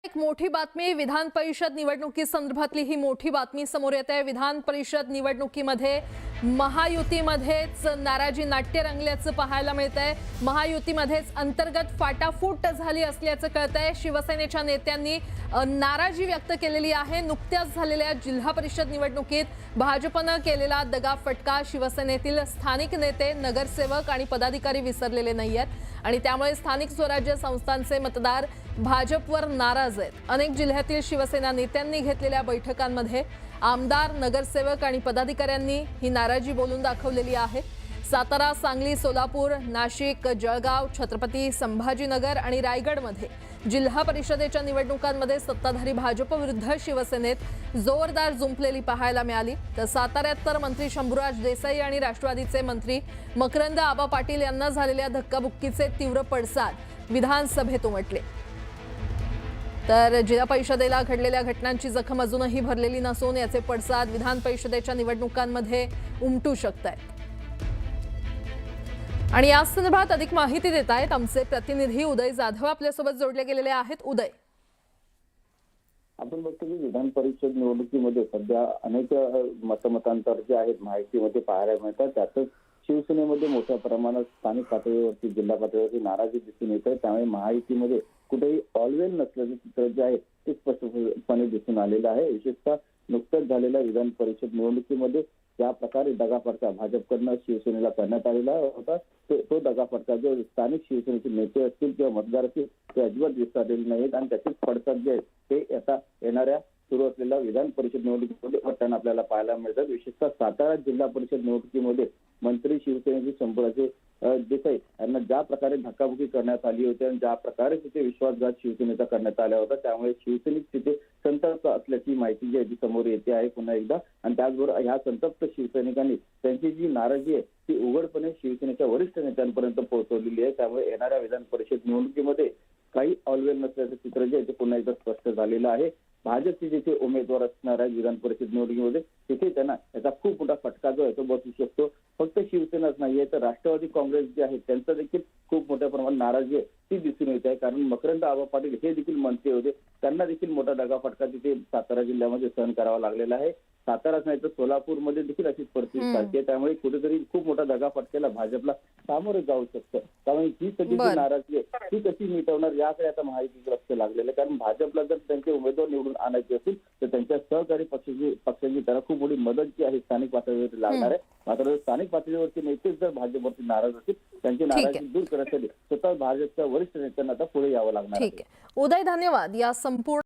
एक मोठी बातमी विधान परिषद निवडणुकीसंदर्भातली ही मोठी बातमी समोर येते। विधान परिषद निवडणुकीमध्ये महायुतीमध्येच नाराजी नाट्य रंगल्याचं पाहायला मिळतंय। महायुतीमध्येच अंतर्गत फाटाफूट झाली असल्याचं कळतंय। शिवसेनेच्या नेत्यांनी नाराजी व्यक्त केलेली आहे। नुकत्याच झालेल्या जिल्हा परिषद निवडणुकीत भाजपनं केलेला दगाफटका शिवसेनेतील स्थानिक नेते, नगरसेवक आणि पदाधिकारी विसरलेले नाहीयेत आणि त्यामुळे स्थानिक स्वराज्य संस्थांचे मतदार भाजपवर नाराज आहेत। अनेक जिल्ह्यातील शिवसेना नेत्यांनी घेतलेल्या बैठकांमध्ये आमदार, नगरसेवक आणि पदाधिकाऱ्यांनी ही नाराजी बोलून दाखवलेली आहे। सातारा, सांगली, सोलापूर, नाशिक, जळगाव, छत्रपती संभाजीनगर आणि रायगडमध्ये जिल्हा परिषदेच्या निवडणुकांमध्ये सत्ताधारी भाजप विरुद्ध शिवसेनेत जोरदार जुंपलेली पाहायला मिळाली। तर साताऱ्यात तर मंत्री शंभूराज देसाई आणि राष्ट्रवादीचे मंत्री मकरंद आबा पाटील यांना झालेल्या धक्काबुक्कीचे तीव्र पडसाद विधानसभेत उमटले। तर जिल्हा परिषदेला घडलेल्या घटनांची जखम अजूनही भरलेली नसून याचे पडसाद विधान परिषदेच्या निवडणुकांमध्ये उमटू शकतात। आणि या संदर्भात अधिक माहिती देत आहेत आमचे प्रतिनिधी उदय जाधव आपल्यासोबत जोडले गेलेले आहेत। उदय, आपण बघतो की विधान परिषद निवडणुकीमध्ये सध्या अनेक मतमतांतर जे आहेत माहितीमध्ये पाहायला मिळतात। त्यातच शिवसेनेमध्ये मोठ्या प्रमाणात स्थानिक पातळीवरती, जिल्हा पातळीवरती नाराजी दिसून येत आहे। त्यामुळे महायुतीमध्ये कुठेही ऑलवेल नसल्याचे चित्र जे आहे ते स्पष्टपणे दिसून आलेलं आहे। विशेषतः नुकत्याच झालेल्या विधान परिषद निवडणुकीमध्ये ज्या प्रकारे दगाफटका भाजपकडनं शिवसेनेला करण्यात आलेला होता, तो दगाफटका जो स्थानिक शिवसेनेचे नेते असतील किंवा मतदार असतील ते अजिबात विसरलेले नाहीत आणि त्याचेच पडसाद जे आहेत ते आता येणाऱ्या सुरू असलेल्या विधान परिषद निवडणुकीमध्ये वाटताना आपल्याला पाहायला मिळतात। विशेषतः सातारा जिल्हा परिषद निवडणुकीमध्ये मंत्री शिवसेनेचे शंभूराज देसाई यांना ज्या प्रकारे धक्काबुक्की करण्यात आली होती आणि ज्या प्रकारे तिथे विश्वासघात शिवसेनेचा करण्यात आला होता, त्यामुळे शिवसैनिक तिथे संतप्त असल्याची माहिती जी आहे ती समोर येते आहे पुन्हा एकदा। आणि त्याचबरोबर ह्या संतप्त शिवसैनिकांनी त्यांची जी नाराजी आहे ती उघडपणे शिवसेनेच्या वरिष्ठ नेत्यांपर्यंत पोहोचवलेली आहे। त्यामुळे येणाऱ्या विधान परिषद निवडणुकीमध्ये काही ऑलवेल नसल्याचं चित्र जे आहे ते पुन्हा एकदा स्पष्ट झालेलं आहे। भाजपचे जिथे उमेदवार असणार आहे विधान परिषद निवडणुकीमध्ये तिथे त्यांना याचा खूप मोठा फटका जो आहे तो बसू शकतो। फक्त शिवसेनाच नाहीये तर राष्ट्रवादी काँग्रेस जे आहे त्यांचा देखील खूप मोठ्या प्रमाणात नाराजी आहे ती दिसून येत आहे। कारण मकरंद आबा पाटील हे देखील मंत्री होते, त्यांना देखील मोठा दगाफटका तिथे सातारा जिल्ह्यामध्ये सहन करावा लागलेला आहे। साताराच नाही तर सोलापूरमध्ये देखील अशीच परिस्थिती आहे। त्यामुळे कुठेतरी खूप मोठा दगाफटक्याला भाजपला सामोरे जाऊ शकतं। त्यामुळे ही सगळी जी नाराजी आहे ती कशी मिटवणार याकडे आता महायुतीचं लक्ष लागलेलं आहे। कारण भाजपला जर त्यांचे उमेदवार निवडून आणायचे असतील तर त्यांच्या सहकारी पक्षाची त्यांना खूप मोठी मदत जी आहे स्थानिक पातळीवरती लागणार आहे। मात्र स्थानिक पातळीवरती नेतेच जर भाजपवरती नाराज असतील, त्यांची नाराजी दूर करण्यासाठी स्वतः भाजपच्या वरिष्ठ नेत्यांना आता पुढे यावं लागणार आहे। ठीक आहे उदय, धन्यवाद या संपूर्ण